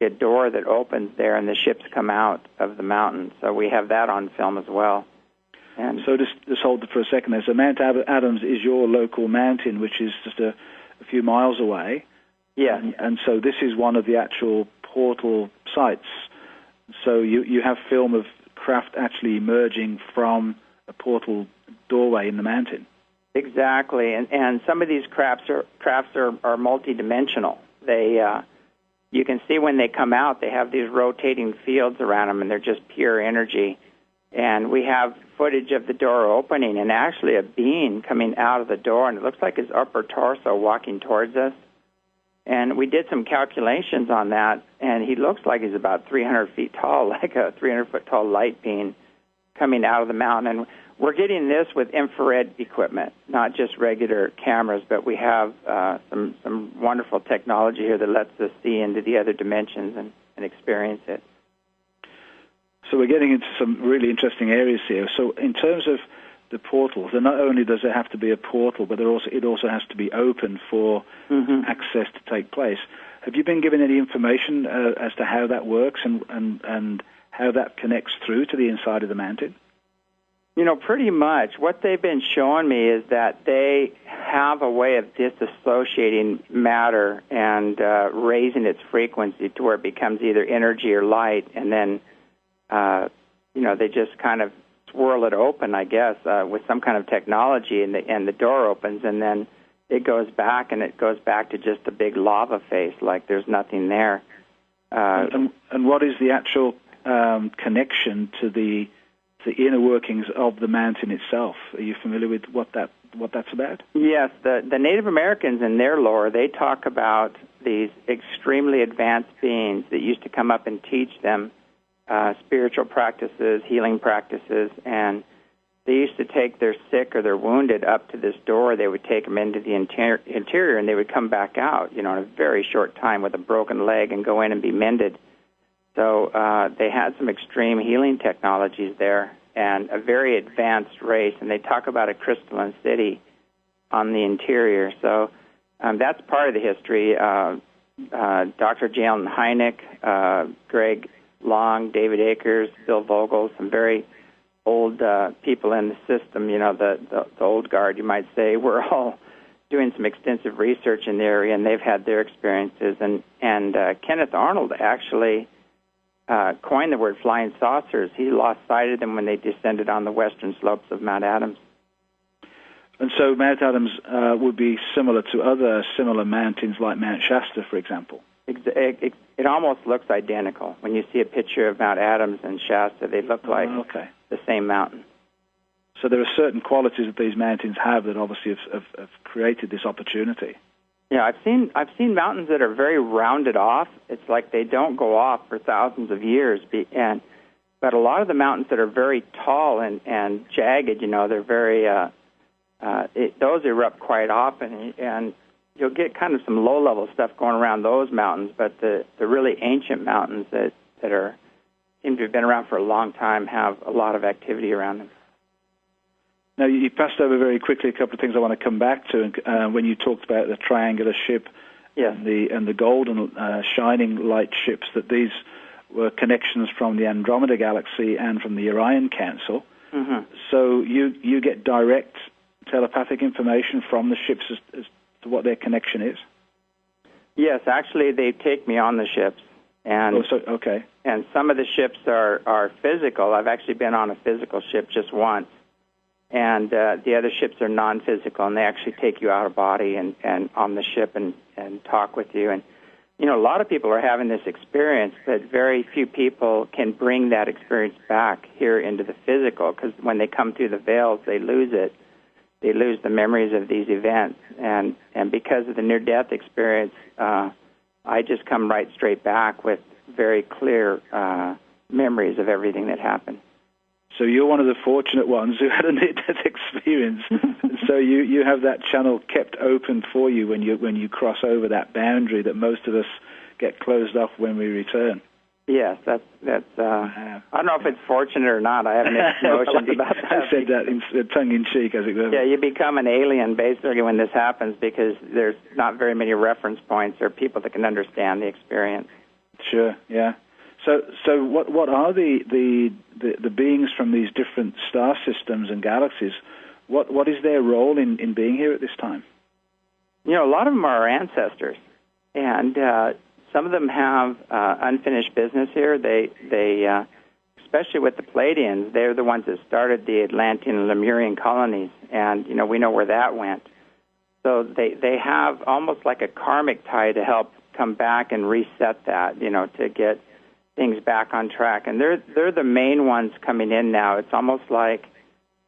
a door that opens there, and the ships come out of the mountain. So we have that on film as well. And so just hold it for a second there. So Mount Adams is your local mountain, which is just a few miles away. Yeah. And so this is one of the actual portal sites. So you have film of craft actually emerging from a portal doorway in the mountain. Exactly, and some of these crafts are multidimensional. They you can see when they come out, they have these rotating fields around them, and they're just pure energy. And we have footage of the door opening, and actually a being coming out of the door, and it looks like his upper torso walking towards us. And we did some calculations on that, and he looks like he's about 300 feet tall, like a 300-foot tall light being coming out of the mountain. And we're getting this with infrared equipment, not just regular cameras, but we have some wonderful technology here that lets us see into the other dimensions and experience it. So we're getting into some really interesting areas here. So in terms of the portals, and not only does it have to be a portal, but it also has to be open for access to take place. Have you been given any information as to how that works and how that connects through to the inside of the mountain? You know, pretty much. What they've been showing me is that they have a way of disassociating matter and raising its frequency to where it becomes either energy or light, and then, they just kind of swirl it open, I guess, with some kind of technology, and the door opens, and then it goes back, and it goes back to just a big lava face, like there's nothing there. And what is the actual connection to the inner workings of the mountain itself? Are you familiar with what that's about? Yes, the Native Americans in their lore, they talk about these extremely advanced beings that used to come up and teach them spiritual practices, healing practices, and they used to take their sick or their wounded up to this door. They would take them into the interior, and they would come back out, in a very short time with a broken leg and go in and be mended. So they had some extreme healing technologies there and a very advanced race, and they talk about a crystalline city on the interior. So that's part of the history. Dr. Jalen Hynek, Greg Long, David Akers, Bill Vogel, some very old people in the system, the old guard, you might say, were all doing some extensive research in the area, and they've had their experiences. And Kenneth Arnold actually coined the word flying saucers. He lost sight of them when they descended on the western slopes of Mount Adams. And so Mount Adams would be similar to other similar mountains like Mount Shasta, for example. It almost looks identical. When you see a picture of Mount Adams and Shasta, they look like the same mountain. So there are certain qualities that these mountains have that obviously have created this opportunity. Yeah, I've seen mountains that are very rounded off. It's like they don't go off for thousands of years. But a lot of the mountains that are very tall and jagged, they're very those erupt quite often, and you'll get kind of some low-level stuff going around those mountains. But the really ancient mountains that seem to have been around for a long time have a lot of activity around them. Now, you passed over very quickly a couple of things I want to come back to. When you talked about the triangular ship and the golden shining light ships, that these were connections from the Andromeda Galaxy and from the Orion Council. Mm-hmm. So you get direct telepathic information from the ships as to what their connection is? Yes, actually, they take me on the ships. And okay. And some of the ships are physical. I've actually been on a physical ship just once. And the other ships are non-physical, and they actually take you out of body and on the ship and talk with you. And, a lot of people are having this experience, but very few people can bring that experience back here into the physical, because when they come through the veils, they lose it. They lose the memories of these events. And because of the near-death experience, I just come right straight back with very clear memories of everything that happened. So you're one of the fortunate ones who had a near-death experience. So you have that channel kept open for you when you cross over that boundary that most of us get closed off when we return. Yes, that's. I don't know if it's fortunate or not. I have mixed notions about that. I said that in tongue-in-cheek, as it were. Yeah, you become an alien basically when this happens, because there's not very many reference points or people that can understand the experience. Sure, yeah. So what are the beings from these different star systems and galaxies? What is their role in being here at this time? A lot of them are our ancestors, and some of them have unfinished business here. They especially with the Pleiadians, they're the ones that started the Atlantean and Lemurian colonies, and we know where that went. So they have almost like a karmic tie to help come back and reset that, to get things back on track. And they're the main ones coming in now. It's almost like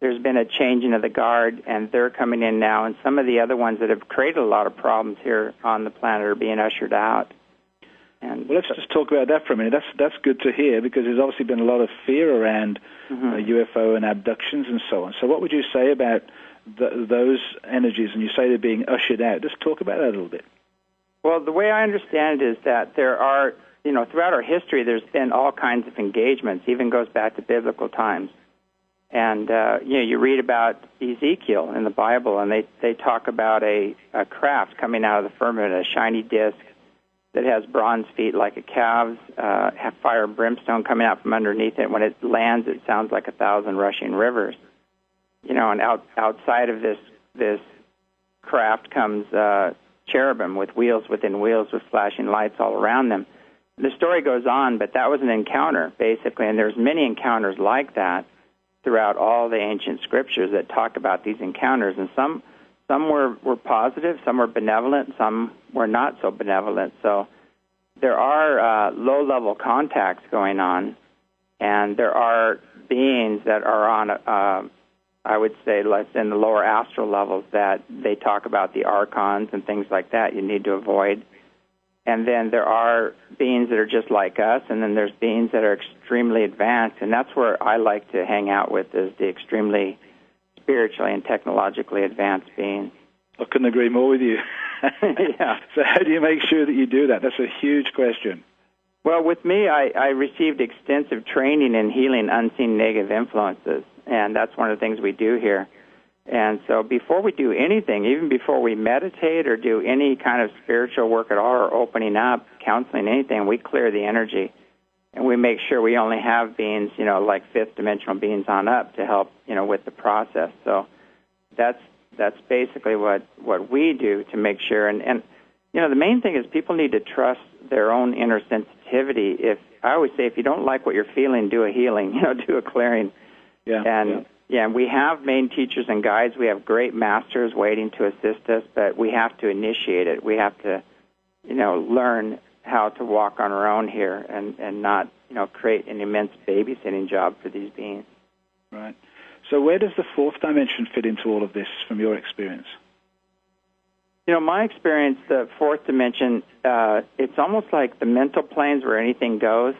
there's been a changing of the guard, and they're coming in now. And some of the other ones that have created a lot of problems here on the planet are being ushered out. And well, let's just talk about that for a minute. That's good to hear, because there's obviously been a lot of fear around UFO and abductions and so on. So what would you say about those energies? And you say they're being ushered out. Just talk about that a little bit. Well, the way I understand it is that there are, throughout our history, there's been all kinds of engagements, even goes back to biblical times. And, you read about Ezekiel in the Bible, and they talk about a craft coming out of the firmament, a shiny disc that has bronze feet like a calf's, have fire and brimstone coming out from underneath it. When it lands, it sounds like 1,000 rushing rivers. And outside of this craft comes cherubim with wheels within wheels with flashing lights all around them. The story goes on, but that was an encounter, basically, and there's many encounters like that throughout all the ancient scriptures that talk about these encounters, and some were positive, some were benevolent, some were not so benevolent. So there are low-level contacts going on, and there are beings that are on, I would say, less in the lower astral levels, that they talk about the archons and things like that you need to avoid. And then there are beings that are just like us, and then there's beings that are extremely advanced, and that's where I like to hang out with, is the extremely spiritually and technologically advanced beings. I couldn't agree more with you. Yeah. So how do you make sure that you do that? That's a huge question. Well, with me, I received extensive training in healing unseen negative influences, and that's one of the things we do here. And so before we do anything, even before we meditate or do any kind of spiritual work at all, or opening up, counseling, anything, we clear the energy. And we make sure we only have beings, like fifth dimensional beings on up to help, with the process. So that's basically what we do to make sure. And the main thing is people need to trust their own inner sensitivity. I always say, if you don't like what you're feeling, do a healing, do a clearing. Yeah. And we have main teachers and guides. We have great masters waiting to assist us, but we have to initiate it. We have to, learn how to walk on our own here and not, create an immense babysitting job for these beings. Right. So where does the fourth dimension fit into all of this from your experience? My experience, the fourth dimension, it's almost like the mental planes where anything goes,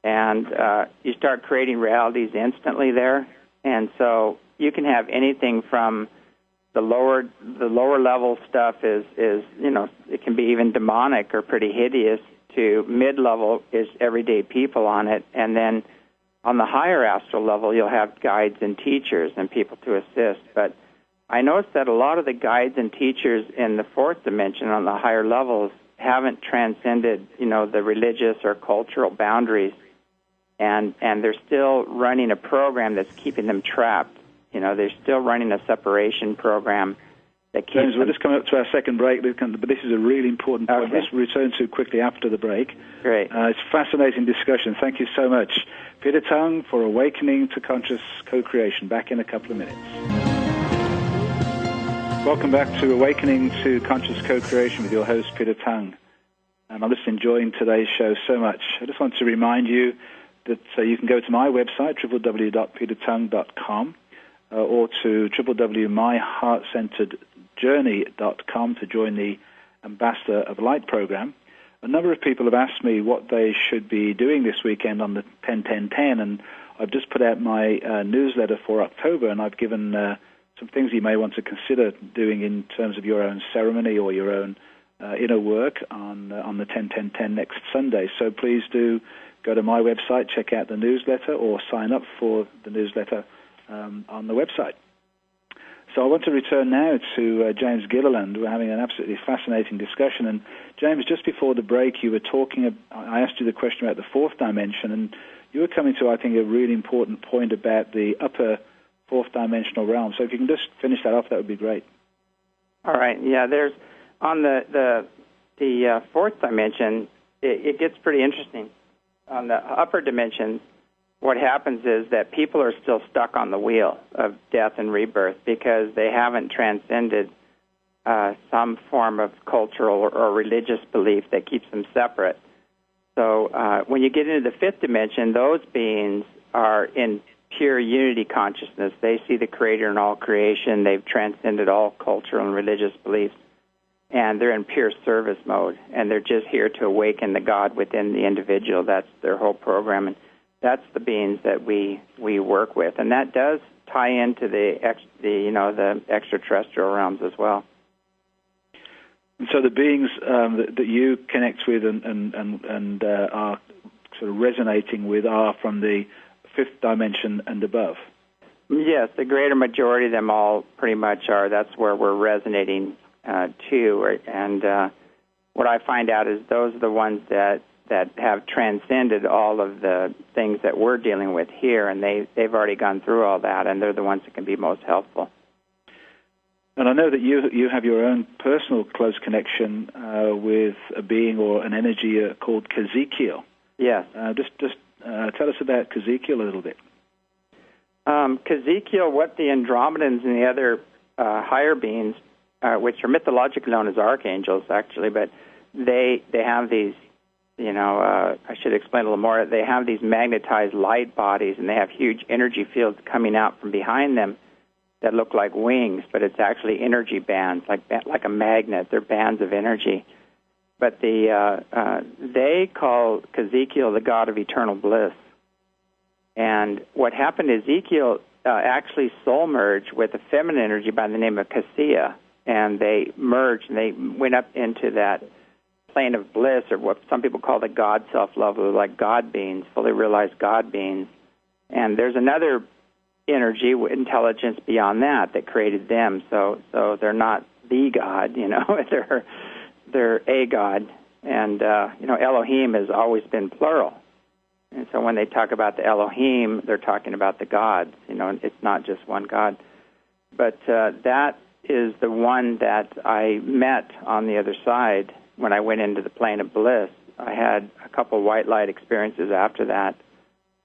and you start creating realities instantly there. And so you can have anything from the lower level stuff is it can be even demonic or pretty hideous, to mid-level is everyday people on it, and then on the higher astral level you'll have guides and teachers and people to assist. But I noticed that a lot of the guides and teachers in the fourth dimension on the higher levels haven't transcended, the religious or cultural boundaries, and they're still running a program that's keeping them trapped. They're still running a separation program that keeps James, we're just coming up to our second break, but this is a really important point. Let's return to quickly after the break. Great. It's a fascinating discussion. Thank you so much. Peter Tung for Awakening to Conscious Co-Creation. Back in a couple of minutes. Welcome back to Awakening to Conscious Co-Creation with your host, Peter Tung. And I'm just enjoying today's show so much. I just want to remind you that you can go to my website, www.petertung.com, or to www.myheartcenteredjourney.com to join the Ambassador of Light program. A number of people have asked me what they should be doing this weekend on the 10-10-10, and I've just put out my newsletter for October, and I've given some things you may want to consider doing in terms of your own ceremony or your own inner work on the 10-10-10 next Sunday. So please do go to my website, check out the newsletter, or sign up for the newsletter on the website. So I want to return now to James Gilliland. We're having an absolutely fascinating discussion. And James, just before the break, you were talking. I asked you the question about the fourth dimension, and you were coming to, I think, a really important point about the upper fourth dimensional realm. So if you can just finish that off, that would be great. All right. Yeah, there's on the fourth dimension, it gets pretty interesting. On the upper dimensions, what happens is that people are still stuck on the wheel of death and rebirth because they haven't transcended some form of cultural or religious belief that keeps them separate. So when you get into the fifth dimension, those beings are in pure unity consciousness. They see the Creator in all creation. They've transcended all cultural and religious beliefs, and they're in pure service mode, and they're just here to awaken the God within the individual. That's their whole program, and that's the beings that we work with, and that does tie into the extraterrestrial realms as well. And so the beings that you connect with and are sort of resonating with are from the fifth dimension and above. Yes, the greater majority of them all pretty much are. That's where we're resonating to. And what I find out is those are the ones that have transcended all of the things that we're dealing with here, and they've already gone through all that, and they're the ones that can be most helpful. And I know that you have your own personal close connection with a being or an energy called Kazekiel. Yes. Just tell us about Kazekiel a little bit. Kazekiel, what the Andromedans and the other higher beings, which are mythologically known as archangels, actually, but they have these, I should explain a little more. They have these magnetized light bodies, and they have huge energy fields coming out from behind them that look like wings, but it's actually energy bands, like a magnet. They're bands of energy. But they call Kazekiel the god of eternal bliss. And what happened is Ezekiel actually soul merged with a feminine energy by the name of Cassia, and they merged, and they went up into that plane of bliss, or what some people call the God self-love, or like God beings, fully realized God beings. And there's another energy, intelligence beyond that created them. So they're not the God, they're a God. And, Elohim has always been plural. And so when they talk about the Elohim, they're talking about the gods. It's not just one God. But that is the one that I met on the other side when I went into the plane of bliss. I had a couple white light experiences after that.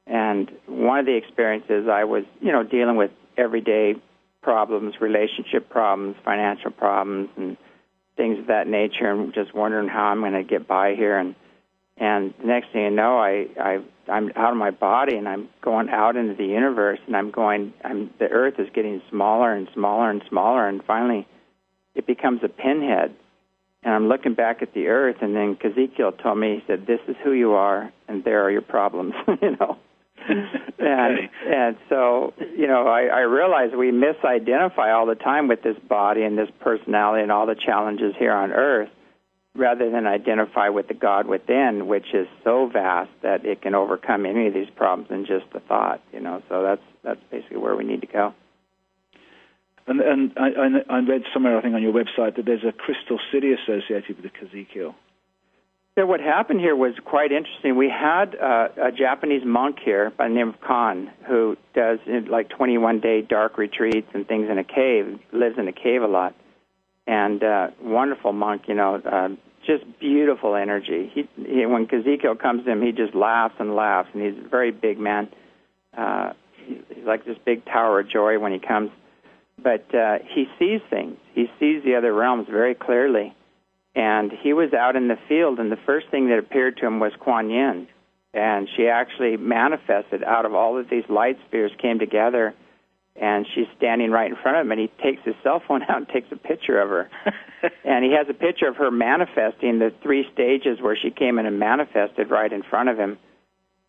And one of the experiences, I was, dealing with everyday problems, relationship problems, financial problems, and things of that nature, and just wondering how I'm going to get by here. And the next thing you know, I'm out of my body, and I'm going out into the universe, and the Earth is getting smaller and smaller and smaller, and finally it becomes a pinhead. And I'm looking back at the Earth, and then Kazekiel told me, he said, "This is who you are, and there are your problems," And so, I realize we misidentify all the time with this body and this personality and all the challenges here on Earth, rather than identify with the God within, which is so vast that it can overcome any of these problems in just a thought. So that's basically where we need to go. And I read somewhere, I think, on your website that there's a crystal city associated with the Kazekiel. So what happened here was quite interesting. We had a Japanese monk here by the name of Khan, who does 21-day dark retreats and things in a cave, lives in a cave a lot. And wonderful monk, just beautiful energy. He when Kazekiel comes to him, he just laughs and laughs, and he's a very big man. He's like this big tower of joy when he comes. But he sees things. He sees the other realms very clearly. And he was out in the field, and the first thing that appeared to him was Kuan Yin. And she actually manifested out of all of these light spheres, came together, and she's standing right in front of him, and he takes his cell phone out and takes a picture of her. And he has a picture of her manifesting the 3 stages where she came in and manifested right in front of him.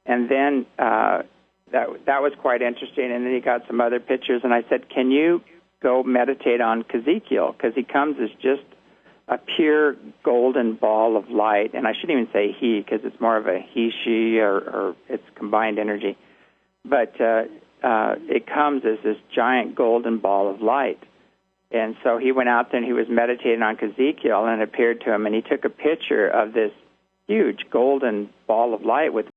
And then that was quite interesting. And then he got some other pictures, and I said, "Can you go meditate on Kazekiel?" Because he comes as just a pure golden ball of light. And I shouldn't even say he, because it's more of a he, she, or it's combined energy. But it comes as this giant golden ball of light. And so he went out there and he was meditating on Ezekiel, and it appeared to him, and he took a picture of this huge golden ball of light with